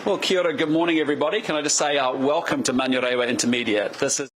Well, kia ora, good morning everybody. Can I just say welcome to Manurewa Intermediate. This is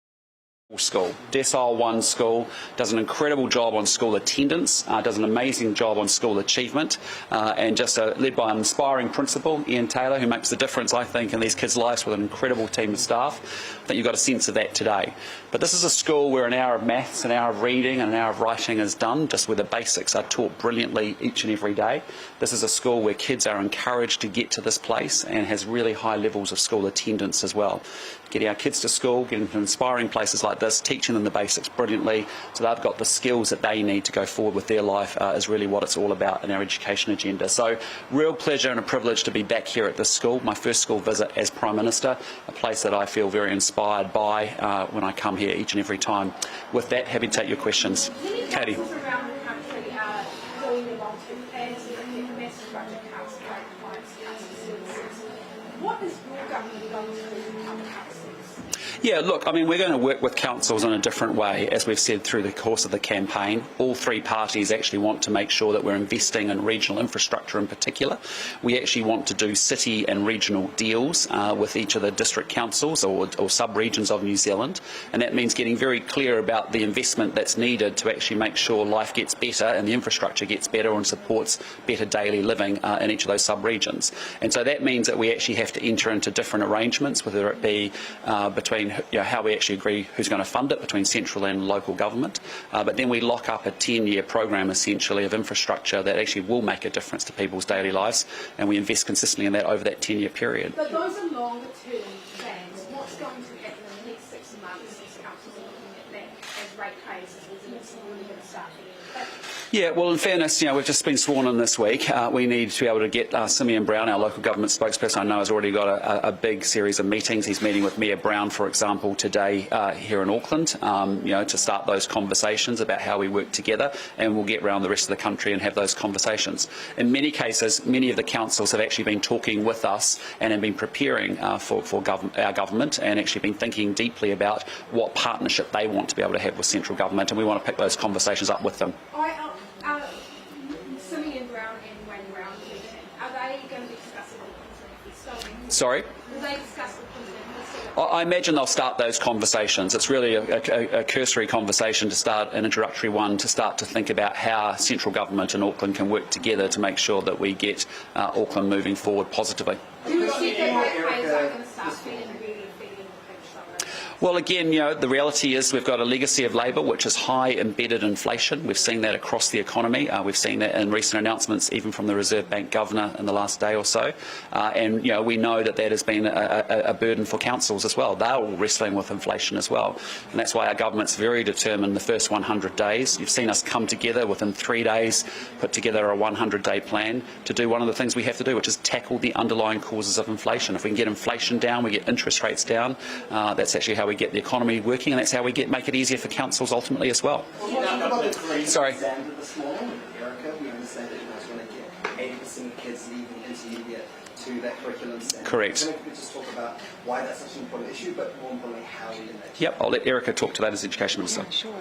school. Decile 1 school does an incredible job on school attendance, does an amazing job on school achievement, and just led by an inspiring principal, Ian Taylor, who makes the difference, I think, in these kids' lives with an incredible team of staff. I think you've got a sense of that today. But this is a school where an hour of maths, an hour of reading and an hour of writing is done, just where the basics are taught brilliantly each and every day. This is a school where kids are encouraged to get to this place and has really high levels of school attendance as well. Getting our kids to school, getting them to inspiring places like this, teaching them the basics brilliantly so they've got the skills that they need to go forward with their life is really what it's all about in our education agenda. So real pleasure and a privilege to be back here at this school, my first school visit as Prime Minister, a place that I feel very inspired by when I come here each and every time. With that, happy to take your questions. Katie. What is your government going to do to other councils? Yeah, look, I mean, we're going to work with councils in a different way, as we've said through the course of the campaign. All three parties actually want to make sure that we're investing in regional infrastructure in particular. We actually want to do city and regional deals with each of the district councils or sub-regions of New Zealand, and that means getting very clear about the investment that's needed to actually make sure life gets better and the infrastructure gets better and supports better daily living in each of those sub-regions. And so that means that we actually have to enter into different arrangements, whether it be between how we actually agree who's going to fund it between central and local government, but then we lock up a 10-year program essentially of infrastructure that actually will make a difference to people's daily lives, and we invest consistently in that over that 10-year period. But those are longer term plans. What's going to happen in the next 6 months as councils are looking at that as ratepayers as residents are really going to start getting impacted? Yeah, well, in fairness, we've just been sworn in this week. We need to be able to get Simeon Brown, our local government spokesperson, I know has already got a big series of meetings. He's meeting with Mayor Brown, for example, today here in Auckland, to start those conversations about how we work together, and we'll get around the rest of the country and have those conversations. In many cases, many of the councils have actually been talking with us and have been preparing for our government and actually been thinking deeply about what partnership they want to be able to have with central government, and we want to pick those conversations up with them. Simeon Brown and Wayne Brown, are they going to be discussing the Sorry? Will they discuss the I imagine they'll start those conversations. It's really a cursory conversation to start, an introductory one, to start to think about how central government and Auckland can work together to make sure that we get Auckland moving forward positively. Do you think that ratepayers are going to start feeding the pinch? Well, again, the reality is we've got a legacy of Labour, which is high embedded inflation. We've seen that across the economy. We've seen that in recent announcements, even from the Reserve Bank Governor in the last day or so. And we know that has been a burden for councils as well. They're all wrestling with inflation as well. And that's why our government's very determined the first 100 days. You've seen us come together within 3 days, put together a 100-day plan to do one of the things we have to do, which is tackle the underlying causes of inflation. If we can get inflation down, we get interest rates down, that's actually how we get the economy working, and that's how we make it easier for councils ultimately as well. Sorry. Standard this morning with Erica, we understand that you guys want to get 80% of kids leaving intermediate to that curriculum standard. Correct. So if we could just talk about why that's such an important issue, but more importantly, how we do that. Yep, I'll let Erica talk to that as Education Minister. Yeah, sure.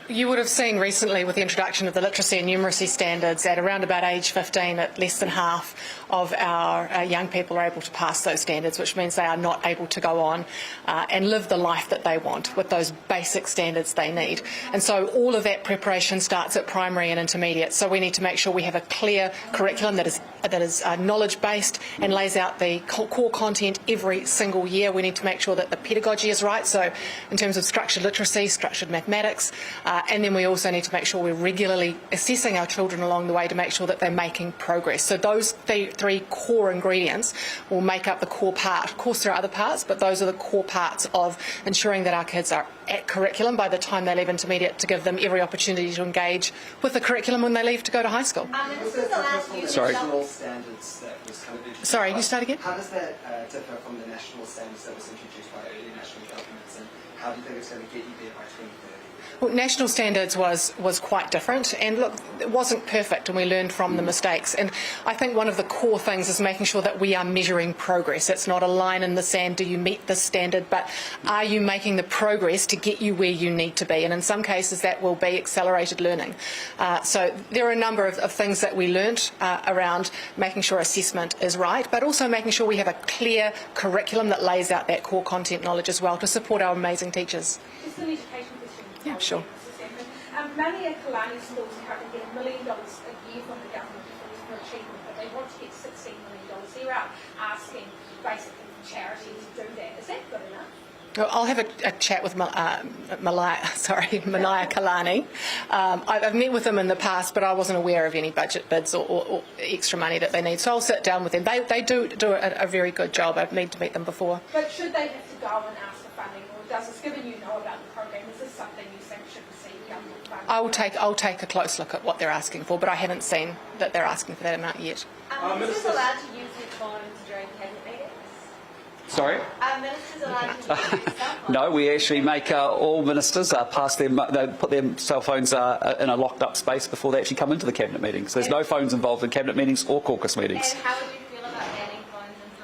You would have seen recently with the introduction of the literacy and numeracy standards at around about age 15 that less than half of our young people are able to pass those standards, which means they are not able to go on and live the life that they want with those basic standards they need. And so all of that preparation starts at primary and intermediate. So we need to make sure we have a clear curriculum that is knowledge-based and lays out the core content every single year. We need to make sure that the pedagogy is right, so in terms of structured literacy, structured mathematics, and then we also need to make sure we're regularly assessing our children along the way to make sure that they're making progress. So those three core ingredients will make up the core part. Of course there are other parts, but those are the core parts of ensuring that our kids are at curriculum by the time they leave intermediate, to give them every opportunity to engage with the curriculum when they leave to go to high school. Sorry. Sorry, you start again? How does that differ from the national standards that was introduced by early national governments, and how do you think it's going to get you there by 2030? Well, national standards was quite different, and look, it wasn't perfect, and we learned from the mistakes. And I think one of the core things is making sure that we are measuring progress. It's not a line in the sand, do you meet this standard, but are you making the progress to get you where you need to be? And in some cases that will be accelerated learning. So there are a number of things that we learnt around making sure assessment is right, but also making sure we have a clear curriculum that lays out that core content knowledge as well to support our amazing teachers. Just an education question. Yeah, sure. Many Kalani schools currently get $1 million a year from the government for achievement, but they want to get $16 million. They're out asking basically for charity to do that. Is that good enough? I'll have a chat with Mania Kalani. I've met with them in the past, but I wasn't aware of any budget bids or extra money that they need. So I'll sit down with them. They do a very good job. I've need to meet them before. But should they have to go and ask for funding, or does this, given you know about the program, is this something you think should receive government funding? I'll take a close look at what they're asking for, but I haven't seen that they're asking for that amount yet. Ministers allowed to use their phones during cabinet meetings? Sorry? Are ministers allowed to use their cell phones? No, we actually make all ministers pass they put their cell phones in a locked up space before they actually come into the cabinet meetings. So there's no phones involved in cabinet meetings or caucus meetings. And how would you feel about banning phones in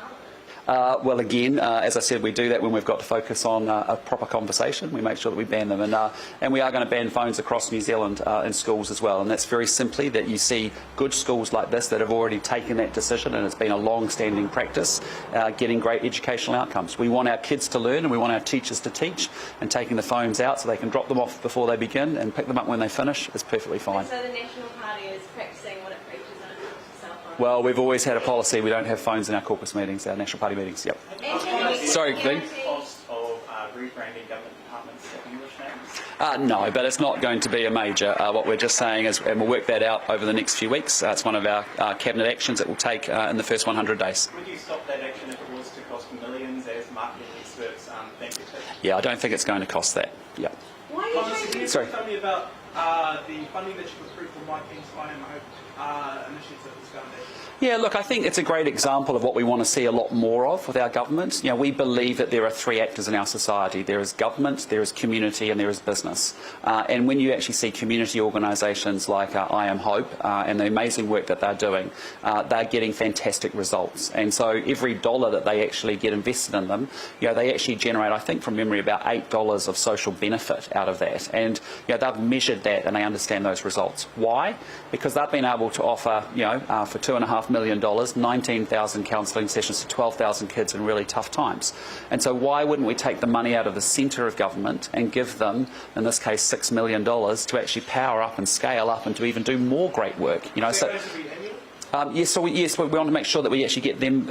Parliament? Well, again, as I said, we do that when we've got to focus on a proper conversation. We make sure that we ban them, and we are going to ban phones across New Zealand in schools as well. And that's very simply that you see good schools like this that have already taken that decision, and it's been a long-standing practice, getting great educational outcomes. We want our kids to learn, and we want our teachers to teach, and taking the phones out so they can drop them off before they begin and pick them up when they finish is perfectly fine. So the National Party is practising what it preaches when it comes to cell phones? Well, we've always had a policy. We don't have phones in our caucus meetings, our National Party meetings. Yep. Sorry, Glenn. Cost of rebranding government departments to English names? No, but it's not going to be a major. What we're just saying is, and we'll work that out over the next few weeks. It's one of our cabinet actions that we'll take in the first 100 days. Would you stop that action if it was to cost millions, as marketing experts think it could? Yeah, I don't think it's going to cost that. Yeah. Why are you Can you Sorry. tell me about the funding that you put through for Mike King's IMO initiative this foundation? Yeah, look, I think it's a great example of what we want to see a lot more of with our government. You know, we believe that there are three actors in our society. There is government, there is community, and there is business. And when you actually see community organisations like I Am Hope and the amazing work that they're doing, they're getting fantastic results. And so every dollar that they actually get invested in them, you know, they actually generate, I think from memory, about $8 of social benefit out of that. And you know, they've measured that and they understand those results. Why? Because they've been able to offer, you know, for $2.5 million, 19,000 counselling sessions to 12,000 kids in really tough times. And so why wouldn't we take the money out of the centre of government and give them, in this case, $6 million to actually power up and scale up and to even do more great work? You know, so. Yes, we want to make sure that we actually get them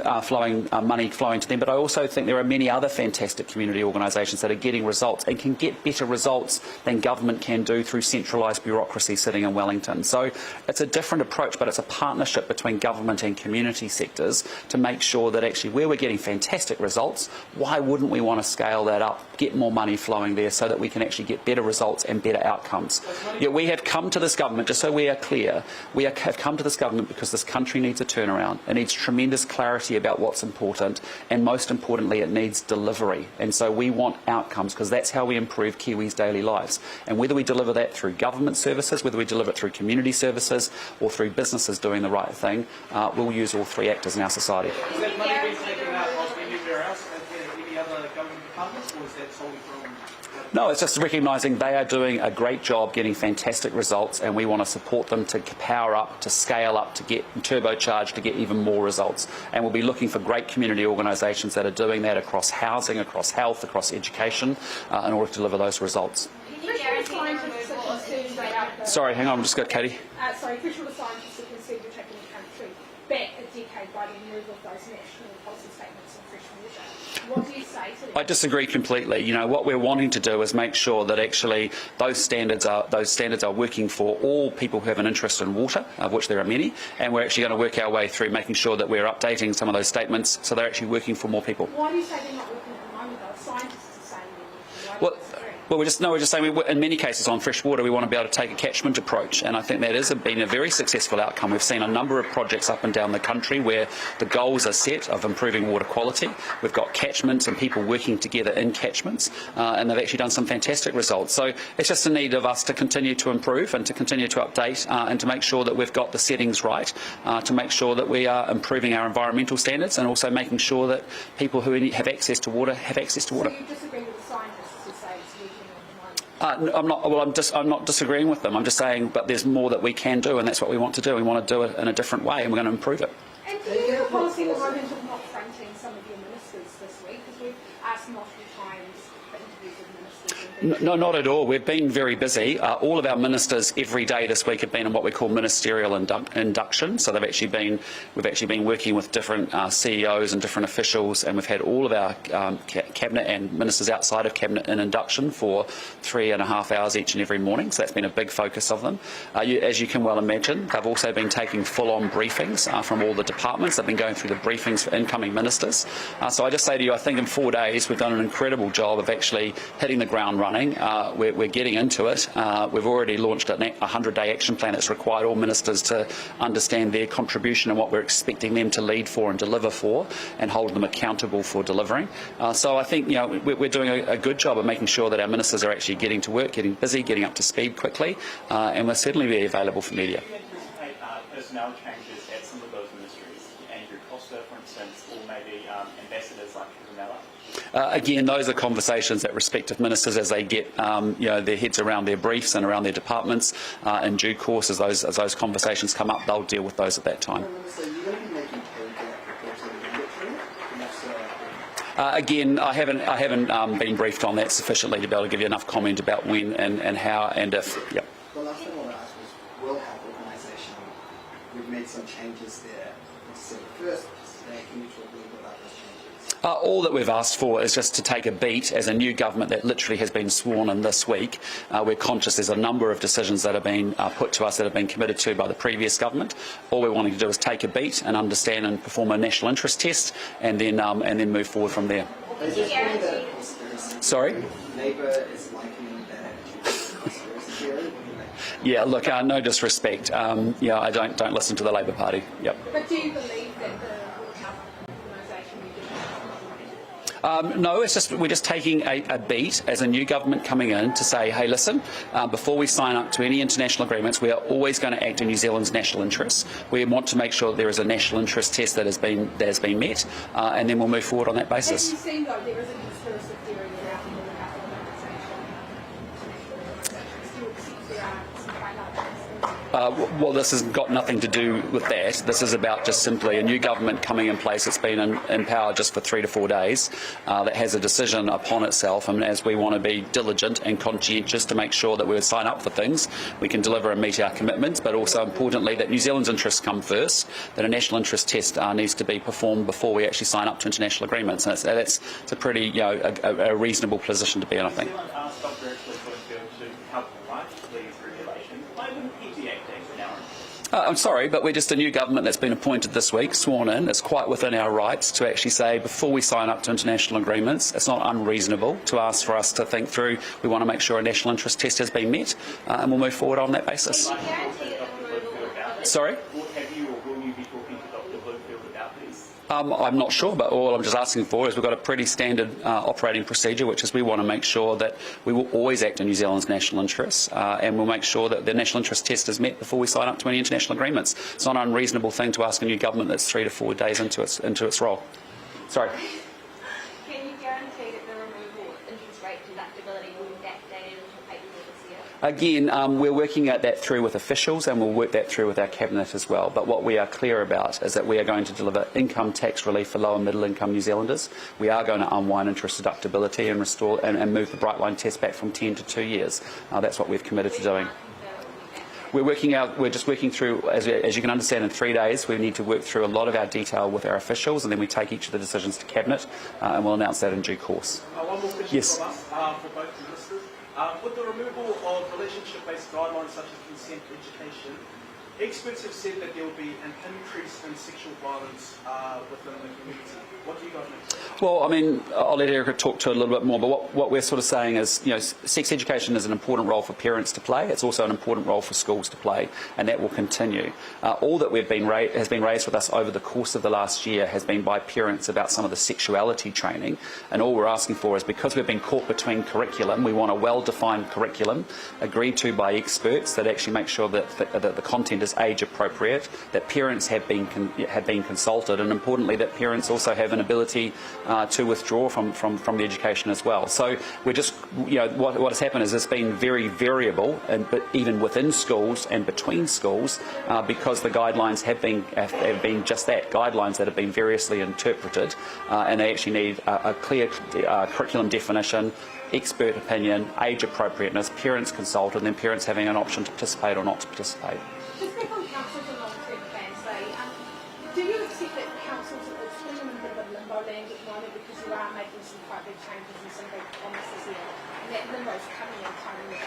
money flowing to them, but I also think there are many other fantastic community organisations that are getting results and can get better results than government can do through centralised bureaucracy sitting in Wellington. So it's a different approach, but it's a partnership between government and community sectors to make sure that actually where we're getting fantastic results, why wouldn't we want to scale that up, get more money flowing there so that we can actually get better results and better outcomes. Yeah, we have come to this government, just so we are clear, have come to this government because this country needs a turnaround. It needs tremendous clarity about what's important, and most importantly, it needs delivery. And so we want outcomes because that's how we improve Kiwis' daily lives. And whether we deliver that through government services, whether we deliver it through community services, or through businesses doing the right thing, we'll use all three actors in our society. Is that money being taken out of anywhere else, any other government departments, or is that solely from? No, it's just recognising they are doing a great job getting fantastic results, and we want to support them to power up, to scale up, to get turbocharged, to get even more results. And we'll be looking for great community organisations that are doing that across housing, across health, across education, in order to deliver those results. Sorry, hang on, I've just got Katie. Official scientists have considered taking the country back a decade by the removal of those national policy statements on fresh water. What do you say to that? I disagree completely. You know, what we're wanting to do is make sure that actually those standards are working for all people who have an interest in water, of which there are many, and we're actually going to work our way through making sure that we're updating some of those statements so they're actually working for more people. Why do you say they're not working at the moment, though? Scientists are saying they're working. Why do you disagree? Well, we're just saying in many cases on fresh water we want to be able to take a catchment approach, and I think that has been a very successful outcome. We've seen a number of projects up and down the country where the goals are set of improving water quality. We've got catchments and people working together in catchments, and they've actually done some fantastic results. So it's just a need of us to continue to improve and to continue to update and to make sure that we've got the settings right, to make sure that we are improving our environmental standards and also making sure that people who have access to water have access to water. So you disagree with the scientists who say it's leaking on the I'm not. Well, I'm not disagreeing with them. I'm just saying, but there's more that we can do, and that's what we want to do. We want to do it in a different way, and we're going to improve it. And do you have a policy at the moment of not fronting some of your ministers this week? Because we've asked multiple times for interviews with ministers. No, not at all. We've been very busy. All of our ministers every day this week have been in what we call ministerial induction. So we've actually been working with different CEOs and different officials, and we've had all of our cabinet and ministers outside of cabinet in induction for 3.5 hours each and every morning. So that's been a big focus of them. As you can well imagine, they've also been taking full-on briefings from all the departments. They've been going through the briefings for incoming ministers. So I just say to you, I think in 4 days we've done an incredible job of actually hitting the ground running. We're getting into it. We've already launched a 100-day action plan that's required all ministers to understand their contribution and what we're expecting them to lead for and deliver for, and hold them accountable for delivering. So I think we're doing a good job of making sure that our ministers are actually getting to work, getting busy, getting up to speed quickly, and we'll certainly be available for media. Do you anticipate personnel changes at some of those ministries? Andrew Costa, for instance, or maybe ambassadors like Kavamela? Again, those are conversations that respective ministers, as they get their heads around their briefs and around their departments, in due course, as those conversations come up, they'll deal with those at that time. So you're going to be making pay gap reporting literally? Again, I haven't been briefed on that sufficiently to be able to give you enough comment about when and how and if. Yep. The last thing I want to ask was World Health Organization. We've made some changes there. So first, can you talk a little bit about those changes? All that we've asked for is just to take a beat as a new government that literally has been sworn in this week. We're conscious there's a number of decisions that have been put to us that have been committed to by the previous government. All we're wanting to do is take a beat and understand and perform a national interest test, and then move forward from there. Sorry? Labour is likening that conspiracy theory. Yeah, look, no disrespect. I don't listen to the Labour Party. Yep. But do you believe that the World Health Organisation No, it's just we're just taking a beat as a new government coming in to say, hey, listen, before we sign up to any international agreements, we are always going to act in New Zealand's national interests. We want to make sure that there is a national interest test that has been met, and then we'll move forward on that basis. Have you seen, though, there is a conspiracy theory around the World Health Organisation? Do you accept there are some quite large conspiracy? Well, this has got nothing to do with that. This is about just simply a new government coming in place that's been in power just for 3 to 4 days, that has a decision upon itself, and as we want to be diligent and conscientious to make sure that we would sign up for things, we can deliver and meet our commitments, but also importantly that New Zealand's interests come first, that a national interest test needs to be performed before we actually sign up to international agreements, and it's a pretty a reasonable position to be in, I think. New Zealand asked Dr. Bloomfield to help write these regulations. Why wouldn't he be acting now? I'm sorry, but we're just a new government that's been appointed this week, sworn in. It's quite within our rights to actually say before we sign up to international agreements, it's not unreasonable to ask for us to think through. We want to make sure a national interest test has been met, and we'll move forward on that basis. Sorry? Have you or will you be talking to Dr. Bloomfield about these? I'm not sure, but all I'm just asking for is we've got a pretty standard operating procedure, which is we want to make sure that we will always act in New Zealand's national interests, and we'll make sure that the national interest test is met before we sign up to any international agreements. It's not an unreasonable thing to ask a new government that's 3 to 4 days into its role. Sorry. Can you guarantee that the removal of interest rate deductibility will be backdated until April this year? Again, we're working at that through with officials, and we'll work that through with our cabinet as well. But what we are clear about is that we are going to deliver income tax relief for low and middle income New Zealanders. We are going to unwind interest deductibility and restore and move the bright line test back from 10 to 2 years. That's what we've committed to doing. We're just working through, as you can understand, in 3 days we need to work through a lot of our detail with our officials, and then we take each of the decisions to cabinet, and we'll announce that in due course. One more question Yes. from us, for both ministers. With the removal of relationship-based guidelines such as consent education, experts have said that there will be an increase in sexual violence within the community. What do you guys think? Well, I mean, I'll let Erica talk to it a little bit more, but what we're sort of saying is, sex education is an important role for parents to play. It's also an important role for schools to play, and that will continue. All that has been raised with us over the course of the last year has been by parents about some of the sexuality training, and all we're asking for is, because we've been caught between curriculum, we want a well-defined curriculum agreed to by experts that actually make sure that the content is age appropriate, that parents have been consulted, and importantly that parents also have an ability to withdraw from the education as well. So we're just, what has happened is it's been very variable, but even within schools and between schools, because the guidelines have been just that, guidelines that have been variously interpreted, and they actually need a clear curriculum definition, expert opinion, age appropriateness, parents consulted, and then parents having an option to participate or not to participate. Just back on councils and long-term plans, do you accept that councils are still in a bit of limbo land at the moment because you are making some quite big changes and some big promises here, and that limbo's coming in time with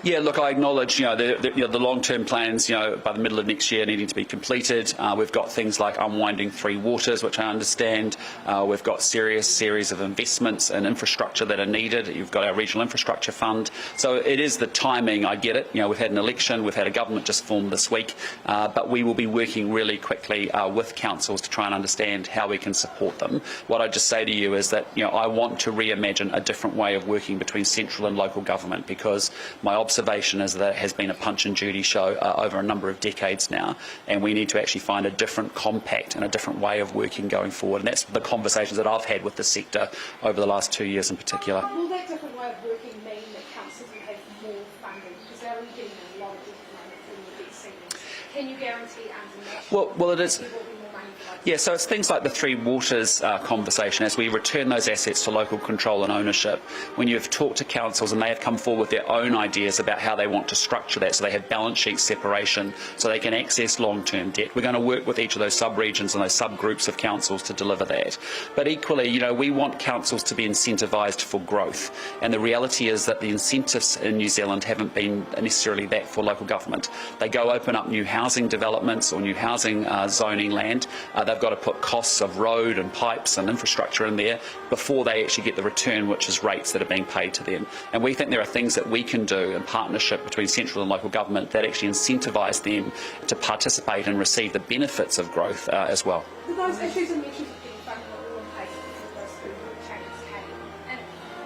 Yeah, look, I acknowledge, the long-term plans, by the middle of next year needing to be completed. We've got things like unwinding Three Waters, which I understand. We've got series of investments and infrastructure that are needed. You've got our regional infrastructure fund. So it is the timing, I get it. We've had an election, we've had a government just formed this week, but we will be working really quickly with councils to try and understand how we can support them. What I just say to you is that, I want to reimagine a different way of working between central and local government, because my observation is that it has been a punch and judy show over a number of decades now, and we need to actually find a different compact and a different way of working going forward, and that's the conversations that I've had with the sector over the last 2 years in particular. Will that different way of working mean that councils will have more funding, because they're already getting a lot of debt at the moment from the debt ceilings? Can you guarantee under national Well, it is. there will be more money for like Yeah, so it's things like the Three Waters conversation. As we return those assets to local control and ownership, when you've talked to councils and they have come forward with their own ideas about how they want to structure that, so they have balance sheet separation, so they can access long-term debt, we're going to work with each of those sub-regions and those subgroups of councils to deliver that. But equally, we want councils to be incentivised for growth, and the reality is that the incentives in New Zealand haven't been necessarily that for local government. They go open up new housing developments or new housing zoning land. They've got to put costs of road and pipes and infrastructure in there before they actually get the return, which is rates that are being paid to them. And we think there are things that we can do in partnership between central and local government that actually incentivise them to participate and receive the benefits of growth as well. So those issues and measures of getting funding are all in place before those three changes came, and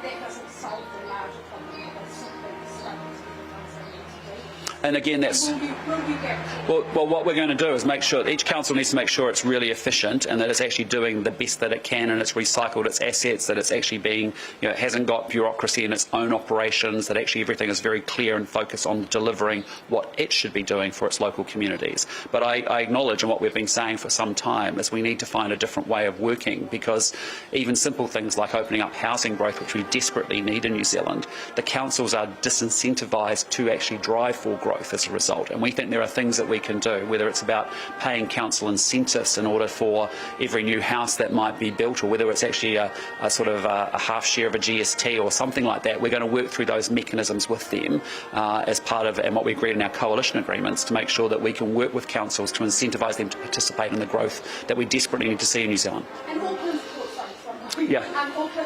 that doesn't solve the larger problem of those simply struggling to get the funds they need to do. And again, that's... Will you guarantee? Well, what we're going to do is make sure each council needs to make sure it's really efficient and that it's actually doing the best that it can, and it's recycled its assets, that it's actually being, it hasn't got bureaucracy in its own operations, that actually everything is very clear and focused on delivering what it should be doing for its local communities. But I acknowledge, and what we've been saying for some time, is we need to find a different way of working, because even simple things like opening up housing growth, which we desperately need in New Zealand, the councils are disincentivised to actually drive for growth as a result. And we think there are things that we can do, whether it's about paying council incentives in order for every new house that might be built, or whether it's actually a sort of a half share of a GST or something like that. We're going to work through those mechanisms with them as part of and what we agreed in our coalition agreements, to make sure that we can work with councils to incentivise them to participate in the growth that we desperately need to see in New Zealand. And Auckland's port, sorry. Yeah.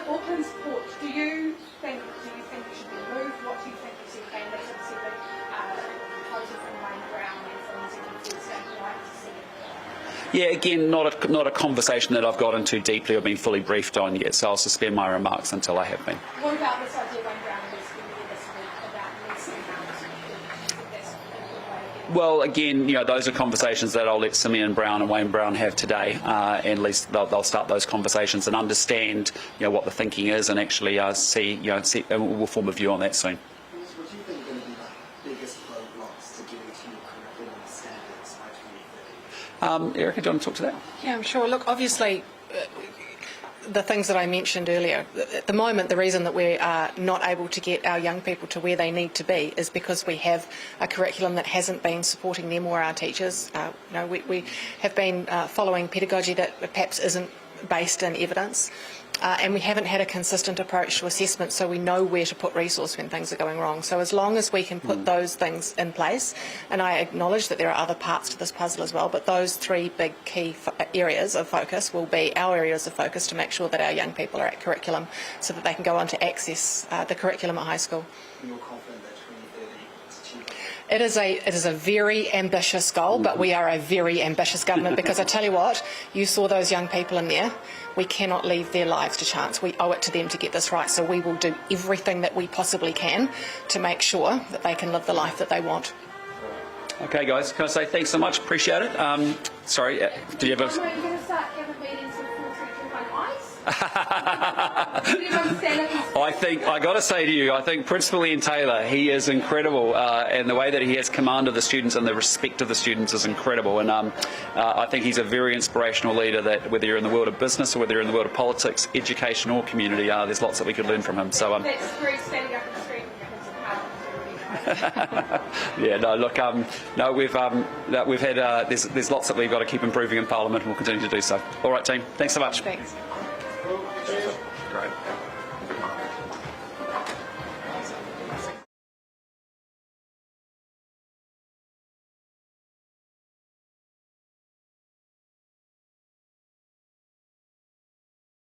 Auckland's port, do you think it should be moved? What do you think you said? There's obviously a proposal from Wayne Brown and from New Zealand Port State like to see it. Yeah, again, not a conversation that I've got into deeply or been fully briefed on yet, so I'll suspend my remarks until I have been. What about this idea Wayne Brown was going to this week about leasing housing? Do you think that's a good way to get it? Well, again, those are conversations that I'll let Simeon Brown and Wayne Brown have today, and at least they'll start those conversations and understand, what the thinking is, and actually see, and we'll form a view on that soon. What do you think are going to be the biggest roadblocks to getting to your curriculum standards by 2030? Erica, do you want to talk to that? Yeah, I'm sure. Look, obviously, the things that I mentioned earlier, at the moment, the reason that we are not able to get our young people to where they need to be is because we have a curriculum that hasn't been supporting them or our teachers. We have been following pedagogy that perhaps isn't based in evidence. And we haven't had a consistent approach to assessment, so we know where to put resource when things are going wrong. So as long as we can put those things in place, and I acknowledge that there are other parts to this puzzle as well, but those three big key areas of focus will be our areas of focus to make sure that our young people are at curriculum so that they can go on to access the curriculum at high school. You're confident that 2030 is achievable? It is a very ambitious goal, but we are a very ambitious government because I tell you what, you saw those young people in there. We cannot leave their lives to chance. We owe it to them to get this right, so we will do everything that we possibly can to make sure that they can live the life that they want. Okay, guys, can I say thanks so much? Appreciate it. Sorry, do you have a... Are you going to start having meetings with full treatment on ice? Do you understand that? I got to say to you, I think Principal Ian Taylor, he is incredible, and the way that he has command of the students and the respect of the students is incredible. And I think he's a very inspirational leader. That whether you're in the world of business or whether you're in the world of politics, education, or community, there's lots that we could learn from him. So That's very standing up in the street and having some power. yeah, no, look, no, we've had there's lots that we've got to keep improving in Parliament, and we'll continue to do so. All right, team, thanks so much. Thanks.